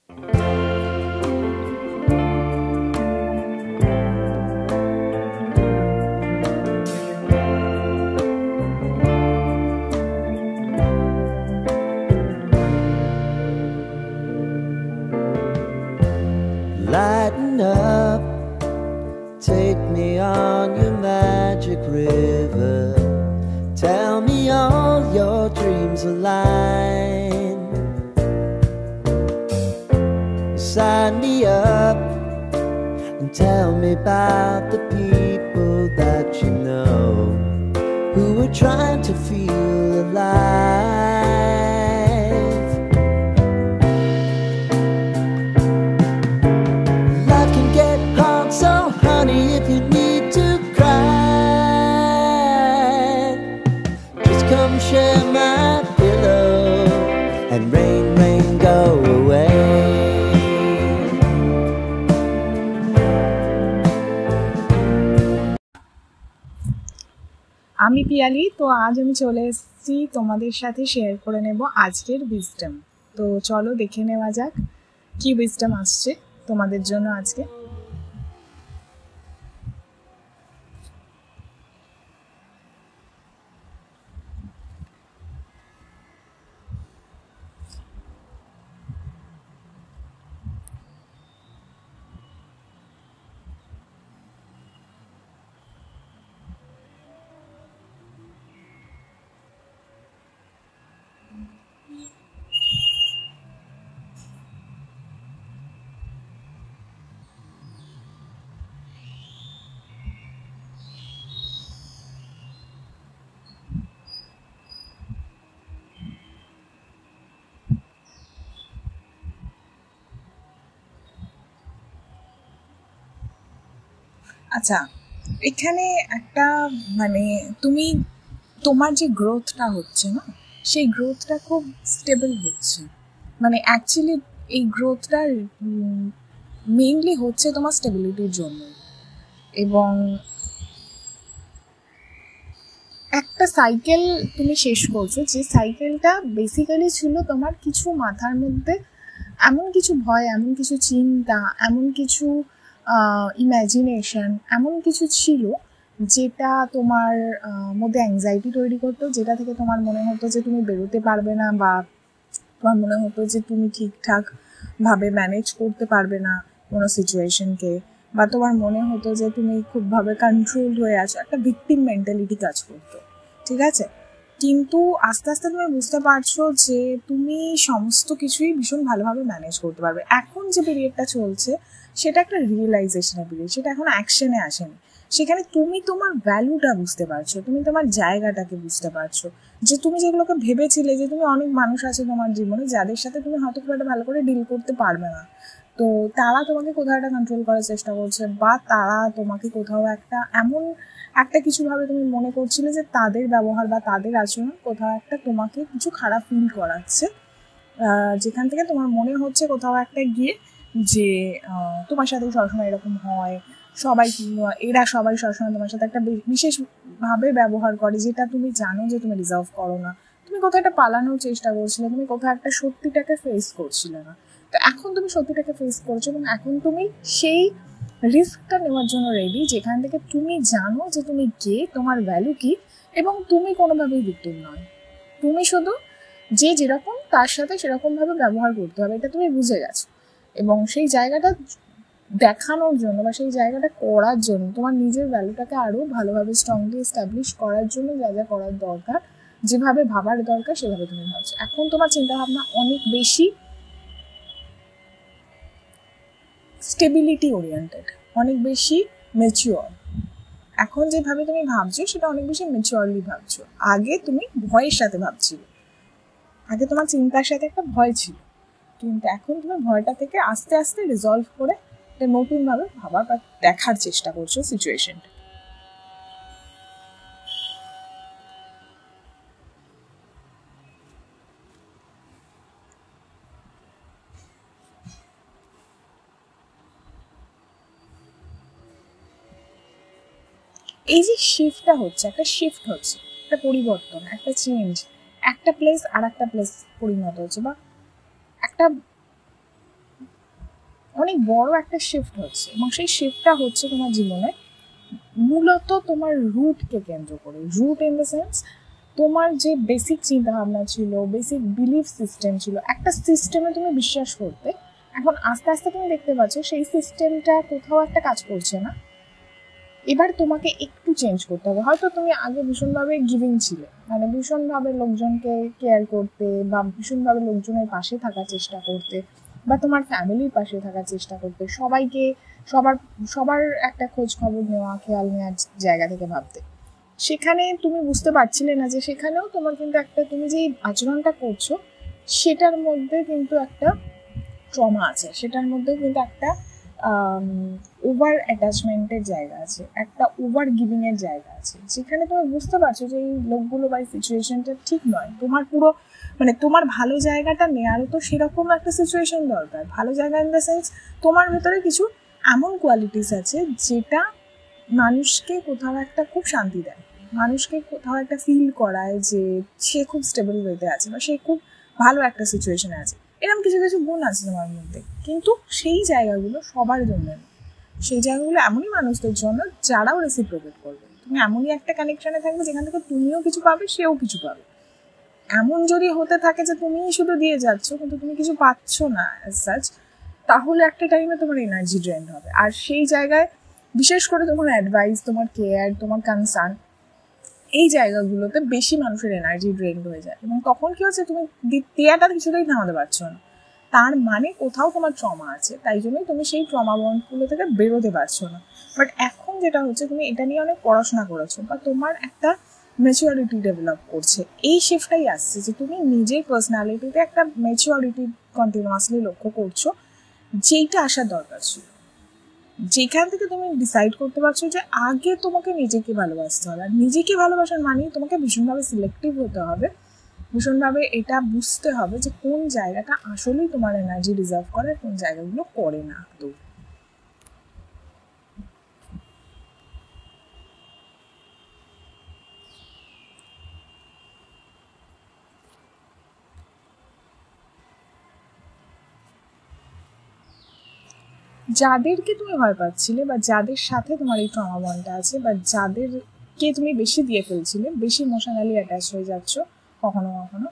Lighten up, take me on your magic river. Tell me all your dreams align. Sign me up and tell me about the people that you know who are trying to feel alive. Life can get hard, so honey, if you need to cry, just come share my pillow and rain, rain, go away. আমি পিয়ালি। তো আজ আমি চলে এসেছি তোমাদের সাথে share করে নেব আজকের উইজডম। তো চলো দেখে নেওয়া যাক কি উইজডম আসছে তোমাদের জন্য আজকে। আচ্ছা, এখানে একটা মানে তুমি তোমার যে গ্রোথটা হচ্ছে না, সেই গ্রোথটা খুব স্টেবল হচ্ছে। মানে অ্যাকচুয়ালি এই গ্রোথটা মেইনলি হচ্ছে তোমার স্টেবিলিটির জন্য। এবং একটা সাইকেল তুমি শেষ করছো, যে সাইকেলটা বেসিক্যালি ছিল তোমার কিছু মাথার মধ্যে এমন কিছু ভয়, এমন কিছু চিন্তা, এমন কিছু ইম্যাজিনেশন, এমন কিছু ছিল যেটা তোমার মধ্যে অ্যাংজাইটি তৈরি করতো, যেটা থেকে তোমার মনে হতো যে তুমি বেরোতে পারবে না, বা তোমার মনে হতো যে তুমি ঠিকঠাকভাবে ম্যানেজ করতে পারবে না কোনো সিচুয়েশনকে, বা তোমার মনে হতো যে তুমি খুবভাবে কন্ট্রোল হয়ে আছো, একটা ভিকটিম মেন্টালিটি কাজ করতো, ঠিক আছে? কিন্তু আস্তে আস্তে তুমি বুঝতে পারছো যে তুমি সমস্ত কিছুই ভীষণ ভালোভাবে ম্যানেজ করতে পারবে। এখন যে পিরিয়ডটা চলছে সেটা একটা রিয়েলাইজেশনের পিরিয়ড, সেটা এখন অ্যাকশনে আসেনি। সেখানে তুমি তোমার ভ্যালুটা বুঝতে পারছো, তুমি তোমার জায়গাটাকে বুঝতে পারছো, যে তুমি যেগুলোকে ভেবেছিলে যে তুমি অনেক মানুষ আছে তোমার জীবনে যাদের সাথে তুমি হয়তো খুব একটা ভালো করে ডিল করতে পারবে না, তো তারা তোমাকে কোথাও একটা কন্ট্রোল করার চেষ্টা করছে, বা তারা তোমাকে কোথাও একটা এমন একটা কিছুভাবে তুমি মনে করছিলে যে তাদের ব্যবহার বা তাদের আচরণ কোথাও একটা তোমাকে কিছু খারাপ ফিল করাচ্ছে, যেখান থেকে তোমার মনে হচ্ছে কোথাও একটা গিয়ে যে তোমার সাথে সবসময় এরকম হয়, এরা সবাই সবসময় তোমার সাথে একটা বিশেষভাবে ব্যবহার করে, যেটা তুমি জানো যে তুমি রিজার্ভ করো না। তুমি কোথাও একটা পালানোর চেষ্টা করছিলে, তুমি কোথাও একটা সত্যিটাকে ফেস করছিলে না। তো এখন তুমি সত্যিটাকে ফেস করছো, এবং এখন তুমি সেই রিস্কটা নেওয়ার জন্য রেডি, যেখান থেকে তুমি জানো যে তুমি কে, তোমার ভ্যালু কি, এবং তুমি কোনোভাবেই ভিক্টিম নয়। তুমি শুধু যে যেরকম তার সাথে সেরকমভাবে ব্যবহার করতে হবে, এটা তুমি বুঝে গেছো। এবং সেই জায়গাটা দেখানোর জন্য বা সেই জায়গাটা করার জন্য, তোমার নিজের ভ্যালুটাকে আরও ভালোভাবে স্ট্রংলি এস্টাবলিশ করার জন্য যা যা করার দরকার, যেভাবে ভাবার দরকার সেভাবে তুমি ভাবছো। এখন তোমার চিন্তাভাবনা অনেক বেশি স্টেবিলিটি ওরিয়েন্টেড, অনেক বেশি ম্যাচিওর। এখন যেভাবে তুমি ভাবছো সেটা অনেক বেশি ম্যাচিওরলি ভাবছো। আগে তুমি ভয়ের সাথে ভাবছিলে, আগে তোমার চিন্তার সাথে একটা ভয় ছিল, কিন্তু এখন তুমি ভয়টা থেকে আস্তে আস্তে রিজলভ করে একটা নতুনভাবে ভাবার বা দেখার চেষ্টা করছো সিচুয়েশনটা। এই যে শিফটটা হচ্ছে, একটা শিফট হচ্ছে, একটা পরিবর্তন, একটা চেঞ্জ, একটা প্লেস আর একটা প্লেস পরিণত হচ্ছে, বা একটা অনেক বড় একটা শিফট হচ্ছে, এবং সেই শিফটটা হচ্ছে তোমার জীবনে মূলত তোমার রুটকে কেন্দ্র করে। রুট ইন দ্য সেন্স তোমার যে বেসিক চিন্তাভাবনা ছিল, বেসিক বিলিফ সিস্টেম ছিল, একটা সিস্টেমে তুমি বিশ্বাস করতে, এখন আস্তে আস্তে তুমি দেখতে পাচ্ছ সেই সিস্টেমটা কোথাও একটা কাজ করছে না। এবার তোমাকে একটু চেঞ্জ করতে হবে। হয়তো তুমি আগে ভীষণভাবে গিভিং ছিলে, মানে ভীষণভাবে লোকজনকে কেয়ার করতে বা ভীষণভাবে লোকজনের পাশে থাকার চেষ্টা করতে, বা তোমার ফ্যামিলির পাশে থাকার চেষ্টা করতে, সবাইকে সবার একটা খোঁজ খবর নেওয়া, খেয়াল নেওয়ার জায়গা থেকে ভাবতে। সেখানে তুমি বুঝতে পারছিলে না যে সেখানেও তোমার কিন্তু একটা, তুমি যেই আচরণটা করছো সেটার মধ্যে কিন্তু একটা ট্রমা আছে, সেটার মধ্যে কিন্তু একটা ওভার অ্যাটাচমেন্টের জায়গা আছে, একটা ওভার গিভিংয়ের জায়গা আছে, যেখানে তুমি বুঝতে পারছো যে এই লোকগুলো বা সিচুয়েশনটা ঠিক নয়। তোমার পুরো মানে তোমার ভালো জায়গাটা নেওয়ারও তো সেরকম একটা সিচুয়েশন দরকার। ভালো জায়গা ইন দ্য সেন্স তোমার ভেতরে কিছু এমন কোয়ালিটিস আছে যেটা মানুষকে কোথাও একটা খুব শান্তি দেয়, মানুষকে কোথাও একটা ফিল করায় যে সে খুব স্টেবল ওয়েতে আছে বা সে খুব ভালো একটা সিচুয়েশনে আছে। এরকম কিছু কিছু গুণ আছে তোমার মধ্যে, কিন্তু সেই জায়গাগুলো সবার জন্য না। সেই জায়গাগুলো এমনই মানুষদের জন্য যারাও রেসিপ্রোকেট করবে। তুমি এমনই একটা কানেকশনে থাকবে যেখান থেকে তুমিও কিছু পাবে, সেও কিছু পাবে। এমন যদি হতে থাকে যে তুমিই শুধু দিয়ে যাচ্ছ কিন্তু তুমি কিছু পাচ্ছ না অ্যাজ সাচ, তাহলে একটা টাইমে তোমার এনার্জি ড্রেন হবে। আর সেই জায়গায় বিশেষ করে তোমার অ্যাডভাইস, তোমার কেয়ার, তোমার কনসার্ন, এই জায়গাগুলোতে বেশি মানুষের এনার্জি ড্রেন হয়ে যায়। এবং তখন কি হচ্ছে, তুমি দেয়াটা কিছুতেই থামাতে পারছো না, তার মানে কোথাও তোমার ট্রমা আছে, তাই জন্যই তুমি সেই ট্রমা বন্ডগুলো থেকে বেরোতে পারছো না। বাট এখন যেটা হচ্ছে, তুমি এটা নিয়ে অনেক পড়াশোনা করেছো বা তোমার একটা ম্যাচুরিটি ডেভেলপ করছে, এই শিফটটাই আসছে যে তুমি নিজের পার্সোনালিটিতে একটা ম্যাচুরিটি কন্টিনিউয়াসলি লক্ষ্য করছো, যেইটা আসার দরকার ছিল। যেখান থেকে তুমি ডিসাইড করতে পারছো যে আগে তোমাকে নিজেকে ভালোবাসতে হবে, আর নিজেকে ভালোবাসার মানে তোমাকে ভীষণভাবে সিলেক্টিভ হতে হবে, ভীষণভাবে এটা বুঝতে হবে যে কোন জায়গাটা আসলেই তোমার এনার্জি রিজার্ভ করে, কোন জায়গাগুলো করে না। তো যাদেরকে তুমি ভয় পাচ্ছিলে বা যাদের সাথে তোমার এই ট্রমা বন্ডটা আছে বা যাদেরকে তুমি বেশি দিয়ে ফেলছিলে, বেশি ইমোশনালি অ্যাটাচ হয়ে যাচ্ছ কখনো কখনো,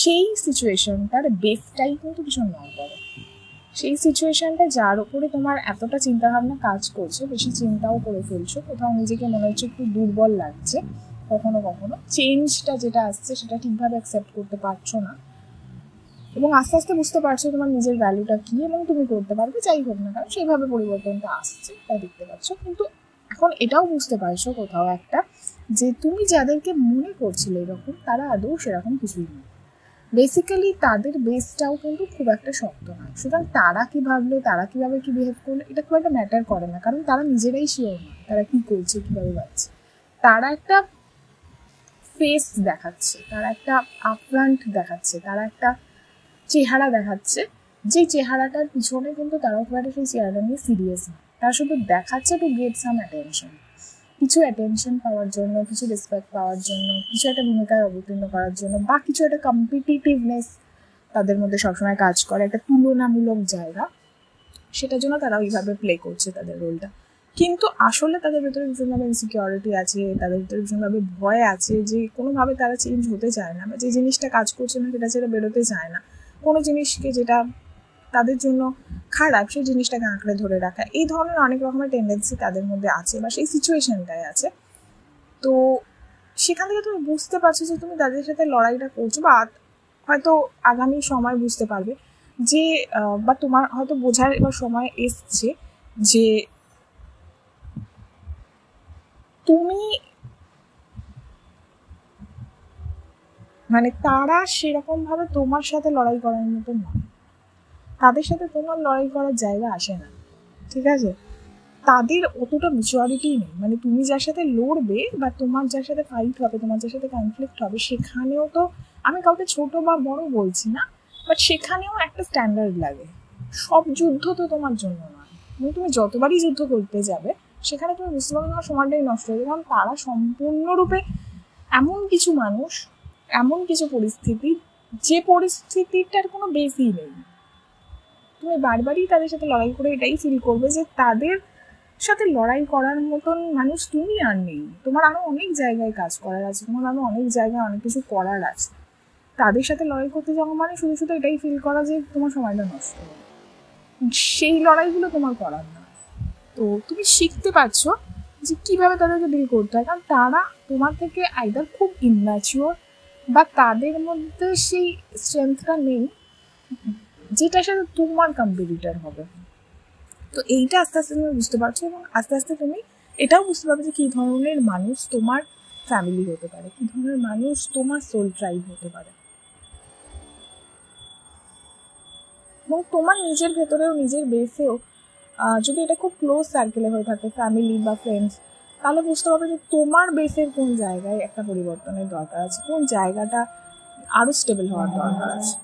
সেই সিচুয়েশনটার বেসটাই কিন্তু ভীষণ নয় করে। সেই সিচুয়েশনটা যার উপরে তোমার এতটা চিন্তাভাবনা কাজ করছে, বেশি চিন্তাও করে ফেলছো, কোথাও নিজেকে মনে হচ্ছে একটু দুর্বল লাগছে, কখনো কখনো চেঞ্জটা যেটা আসছে সেটা ঠিকভাবে অ্যাকসেপ্ট করতে পারছো না, এবং আস্তে আস্তে বুঝতে পারছো তোমার নিজের ভ্যালুটা কী এবং তুমি করতে পারবে যাই হোক না কারণ সেইভাবে পরিবর্তনটা আসছে, তা দেখতে পাচ্ছ। কিন্তু এখন এটাও বুঝতে পারছো কোথাও একটা যে তুমি যাদেরকে মনে করছিলে এরকম, তারা আদৌ সেরকম কিছুই নেই। বেসিক্যালি তাদের বেসটাও কিন্তু খুব একটা শক্ত নয়। সুতরাং তারা কী ভাবলো, তারা কীভাবে কী বিহেভ করলো, এটা খুব একটা ম্যাটার করে না, কারণ তারা নিজেরাই শিওর না তারা কী করছে, কীভাবে ভাবছে। তারা একটা ফেস দেখাচ্ছে, তারা একটা আপফ্রন্ট দেখাচ্ছে, তারা একটা চেহারা দেখাচ্ছে, যে চেহারাটার পিছনে কিন্তু তারাও খুব একটা সেই চেহারা নিয়ে সিরিয়াস না, তারা শুধু দেখাচ্ছে টু গেট সাম অ্যাটেনশন, কিছু অ্যাটেনশন পাওয়ার জন্য, কিছু রেসপেক্ট পাওয়ার জন্য, কিছু একটা ভূমিকায় অবতীর্ণ করার জন্য, বা কিছু একটা কম্পিটিটিভনেস তাদের মধ্যে সবসময় কাজ করে, একটা তুলনামূলক জায়গা, সেটার জন্য তারা ওইভাবে প্লে করছে তাদের রোলটা। কিন্তু আসলে তাদের ভেতরে ভীষণভাবে ইনসিকিউরিটি আছে, তাদের ভেতরে ভীষণভাবে ভয় আছে যে কোনোভাবে তারা চেঞ্জ হতে চায় না, বা যে জিনিসটা কাজ করছে না সেটা ছেড়ে বেরোতে চায় না, কোনো জিনিসকে যেটা তাদের জন্য খারাপ সেই জিনিসটাকে আঁকড়ে ধরে রাখা, এই ধরনের অনেক রকমের টেন্ডেন্সি তাদের মধ্যে আছে বা সেই সিচুয়েশনটাই আছে। তো সেখান থেকে তুমি বুঝতে পারছো যে তুমি তাদের সাথে লড়াইটা করছো, বা হয়তো আগামী সময় বুঝতে পারবে যে বা তোমার হয়তো বোঝার এবার সময় এসছে যে তুমি মানে তারা সেরকমভাবে তোমার সাথে লড়াই করার মতো নয়, তাদের সাথে তোমার লড়াই করার জায়গা আসে না, ঠিক আছে? তাদের অতটা ম্যাচুরিটি নেই, মানে তুমি যার সাথে লড়বে বা তোমার যার সাথে ফাইট হবে, তোমার যার সাথে কনফ্লিক্ট হবে, সেখানেও তো আমি কাউকে ছোট বা বড় বলছি না, বাট সেখানেও একটা স্ট্যান্ডার্ড লাগে। সব যুদ্ধ তো তোমার জন্য নয়, তুমি যতবারই যুদ্ধ করতে যাবে সেখানে তুমি বুঝতে পারবে তোমার সময়টাই নষ্ট হয়ে যাবে, কারণ তারা সম্পূর্ণরূপে এমন কিছু মানুষ, এমন কিছু পরিস্থিতি, যে পরিস্থিতিটার কোনো বেসই নেই, তুমি বারবারই তাদের সাথে লড়াই করে এটাই ফিল করবে যে তাদের সাথে লড়াই করার মতন মানুষ তুমি আর নেই। তোমার আরো অনেক জায়গায় কাজ করার আছে, তোমার আরো অনেক জায়গায় অনেক কিছু করার আছে। তাদের সাথে লড়াই করতে যাওয়া মানে শুধু শুধু এটাই ফিল করা যে তোমার সময়টা নষ্ট হবে। সেই লড়াইগুলো তোমার করার না। তো তুমি শিখতে পারছো যে কিভাবে তাদেরকে ডিল করতে হয়, কারণ তারা তোমার থেকে আইদার খুব ইম্যাচিওর বা তাদের মধ্যে সেই স্ট্রেংথটা নেই যেটার সাথে তোমার কম্পিটিটর হবে। তো এইটা আস্তে আস্তে তুমি বুঝতে পারছো, এবং আস্তে আস্তে তুমি এটাও বুঝতে পারবে যে কী ধরনের মানুষ তোমার ফ্যামিলি হতে পারে, কী ধরনের মানুষ তোমার সোল ট্রাইব হতে পারে। এবং তোমার নিজের ভেতরেও নিজের বেসেও যদি এটা খুব ক্লোজ সার্কেলে হয়ে থাকে, ফ্যামিলি বা ফ্রেন্ডস, তাহলে বুঝতে পারবে যে তোমার বেসের কোন জায়গায় একটা পরিবর্তনের দরকার আছে, কোন জায়গাটা আরো স্টেবল হওয়ার দরকার আছে।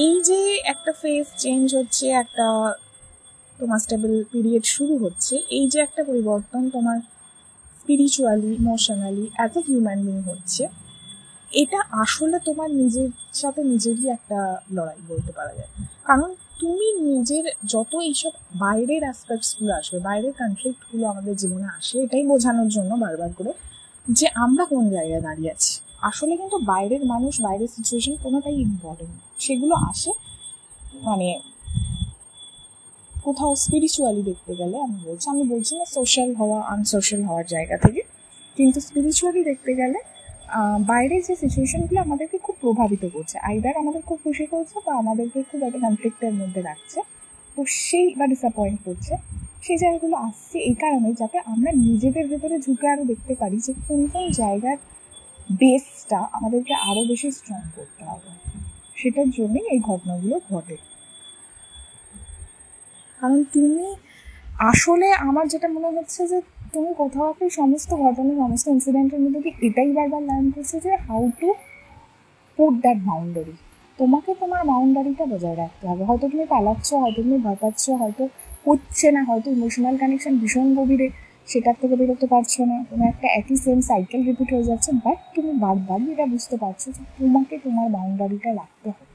এই যে একটা ফেজ চেঞ্জ হচ্ছে, একটা তোমার স্টেবল পিরিয়ড শুরু হচ্ছে, এই যে একটা পরিবর্তন তোমার spiritually, emotionally as a human being হচ্ছে, এটা আসলে তোমার নিজের সাথে নিজেরই একটা লড়াই বলতে পারা যায়। কারণ তুমি নিজের যত এইসব বাইরের অ্যাসপেক্টসগুলো আসবে, বাইরের কনফ্লিক্টগুলো আমাদের জীবনে আসে এটাই বোঝানোর জন্য বারবার করে যে আমরা কোন জায়গায় দাঁড়িয়ে আছি। আসলে কিন্তু বাইরের মানুষ, বাইরের সিচুয়েশন কোনোটাই ইম্পর্টেন্ট। সেগুলো আসে মানে কোথাও স্পিরিচুয়ালি দেখতে গেলে আমি বলছি না সোশ্যাল হওয়া আনসোশ্যাল হওয়ার জায়গা থেকে, কিন্তু স্পিরিচুয়ালি দেখতে গেলে বাইরের যে সিচুয়েশনগুলো আমাদেরকে খুব প্রভাবিত করছে, আইদার আমাদের খুব খুশি করছে বা আমাদেরকে খুব একটা কনফ্লিক্টের মধ্যে রাখছে, তো সেই বা ডিসঅ্যাপয়েন্ট করছে, সেই জায়গাগুলো আসছে এই কারণে যাতে আমরা নিজেদের ভেতরে ঝুঁকে আরও দেখতে পারি যে কোন কোন জায়গার বেসটা আমাদেরকে আরও বেশি স্ট্রং করতে হবে। সেটার জন্যই এই ঘটনাগুলো ঘটে। কারণ তুমি আসলে, আমার যেটা মনে হচ্ছে যে তুমি কোথাও একটা সমস্ত ঘটনা, সমস্ত ইনসিডেন্টের মধ্যে কি এটাই বারবার লার্ন করছো যে how to put that boundary. তোমাকে তোমার বাউন্ডারিটা বজায় রাখতে হবে। হয়তো তুমি পালাচ্ছ, হয়তো তুমি ভয় পাচ্ছ, হয়তো হচ্ছে না, হয়তো ইমোশনাল কানেকশন ভীষণ গভীরে, সেটার থেকে বেরোতে পারছো না, তোমার একটা একই সেম সাইকেল রিপিট হয়ে যাচ্ছে, বাট তুমি বারবার এটা বুঝতে পারছো যে তোমাকে তোমার বাউন্ডারিটা রাখতে হবে।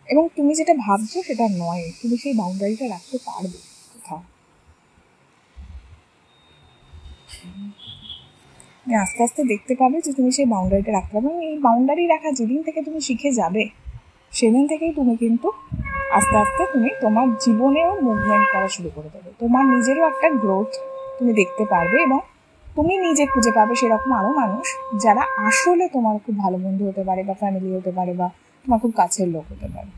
এবং তুমি যেটা ভাবছো সেটা নয়, তুমি সেই বাউন্ডারিটা রাখতে পারবে কোথাও। আস্তে আস্তে দেখতে পাবে যে তুমি সেই বাউন্ডারিটা রাখতে পারবে। এবং এই বাউন্ডারি রাখা যেদিন থেকে তুমি শিখে যাবে, সেদিন থেকেই তুমি কিন্তু আস্তে আস্তে তুমি তোমার জীবনেও মুভমেন্ট করা শুরু করে দেবে। তোমার নিজেরও একটা গ্রোথ তুমি দেখতে পারবে, এবং তুমি নিজে খুঁজে পাবে সেরকম আরও মানুষ যারা আসলে তোমার খুব ভালো বন্ধু হতে পারে, বা ফ্যামিলি হতে পারে, বা তোমার খুব কাছের লোক হতে পারে।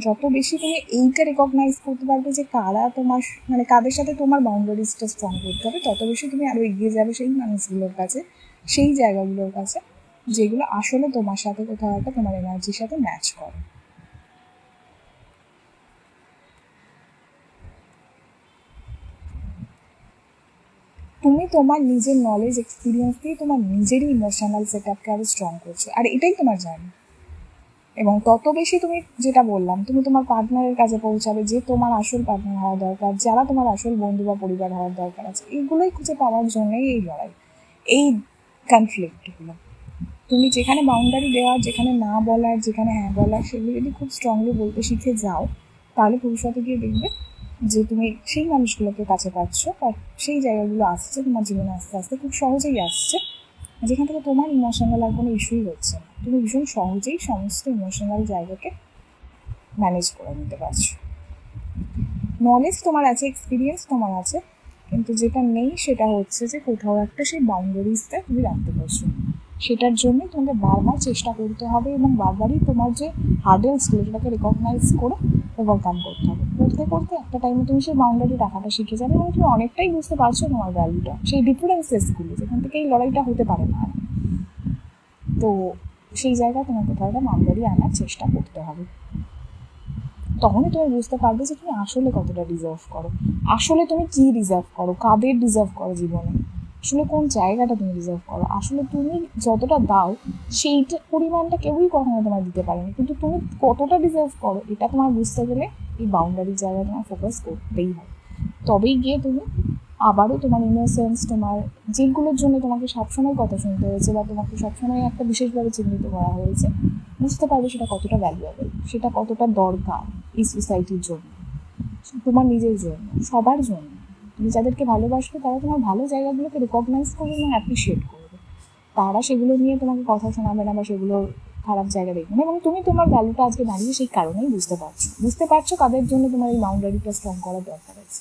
যত বেশি তুমি এইটা রেকগনাইজ করতে পারবে যে কারা তোমার, মানে কাদের সাথে তোমার বাউন্ডারিজটা স্ট্রং করতে হবে, তত বেশি তুমি আরও এগিয়ে যাবে সেই মানুষগুলোর কাছে, সেই জায়গাগুলোর কাছে যেগুলো আসলে তোমার সাথে কোথাও একটা তোমার এনার্জির সাথে ম্যাচ করে। তুমি তোমার নিজের নলেজ, এক্সপিরিয়েন্স দিয়ে তোমার নিজেরই ইমোশনাল সেট আপকে আরও স্ট্রং করছো, আর এটাই তোমার জার্নি। এবং তত বেশি তুমি, যেটা বললাম, তুমি তোমার পার্টনারের কাছে পৌঁছাবে যে তোমার আসল পার্টনার হওয়া দরকার, যারা তোমার আসল বন্ধু বা পরিবার হওয়ার দরকার আছে। এইগুলোই খুঁজে পাওয়ার জন্যই এই লড়াই, এই কনফ্লিক্টগুলো। তুমি যেখানে বাউন্ডারি দেওয়ার, যেখানে না বলার, যেখানে হ্যাঁ বলার, সেগুলো যদি খুব স্ট্রংলি বলতে শিখে যাও, তাহলে ভবিষ্যতে গিয়ে দেখবে যে তুমি সেই মানুষগুলোকে কাছে পাচ্ছ, আর সেই জায়গাগুলো আসছে তোমার জীবনে আস্তে আস্তে খুব সহজেই আসছে, যেখান থেকে তোমার ইমোশনাল আর কোনো ইস্যুই হচ্ছে না। তুমি ভীষণ সহজেই সমস্ত ইমোশনাল জায়গাকে ম্যানেজ করে নিতে পারছো। নলেজ তোমার আছে, এক্সপিরিয়েন্স তোমার আছে, কিন্তু যেটা নেই সেটা হচ্ছে যে কোথাও একটা সেই বাউন্ডারিজটা তুমি রাখতে পারছো। সেটার জন্য তোমাকে বারবার চেষ্টা করতে হবে, এবং বারবারই তোমার যে হার্ডেলসগুলো সেটাকে রেকগনাইজ করে ওভারকাম করতে হবে। করতে করতে একটা টাইমে তুমি সেই বাউন্ডারি রাখাটা শিখে যাবে, এবং তুমি অনেকটাই বুঝতে পারছো তোমার ভ্যালুটা, সেই ডিফারেন্সেসগুলো যেখান থেকে এই লড়াইটা হতে পারে না। তো সেই জায়গায় তোমার কোথাও একটা বাউন্ডারি আনার চেষ্টা করতে হবে। তখনই তুমি বুঝতে পারবে যে তুমি আসলে কতটা ডিজার্ভ করো, আসলে তুমি কী ডিজার্ভ করো, কাদের ডিজার্ভ করো জীবনে, আসলে কোন জায়গাটা তুমি ডিজার্ভ করো। আসলে তুমি যতটা দাও সেইটা পরিমাণটা কেউই কখনো তোমার দিতে পারেনি, কিন্তু তুমি কতটা ডিজার্ভ করো এটা তোমার বুঝতে গেলে এই বাউন্ডারির জায়গায় তোমার ফোকাস করতেই হবে। তবেই গিয়ে তুমি আবারও তোমার ইনোসেন্স, তোমার যেগুলোর জন্য তোমাকে সবসময় কথা শুনতে হয়েছে বা তোমাকে সবসময় একটা বিশেষভাবে চিহ্নিত করা হয়েছে, বুঝতে পারবে সেটা কতটা ভ্যালুয়েবল, সেটা কতটা দরকার এই সোসাইটির জন্য, তোমার নিজের জন্য, সবার জন্য। তুমি যাদেরকে ভালোবাসবে তারা তোমার ভালো জায়গাগুলোকে রিকগনাইজ করবে এবং অ্যাপ্রিসিয়েট করবে। তারা সেগুলো নিয়ে তোমাকে কথা শোনাবে না বা সেগুলো খারাপ জায়গা দেখবে না। এবং তুমি তোমার ভ্যালুটা আজকে দাঁড়িয়ে সেই কারণেই বুঝতে পারছো কাদের জন্য তোমার এই বাউন্ডারিটা স্ট্রং করার দরকার আছে।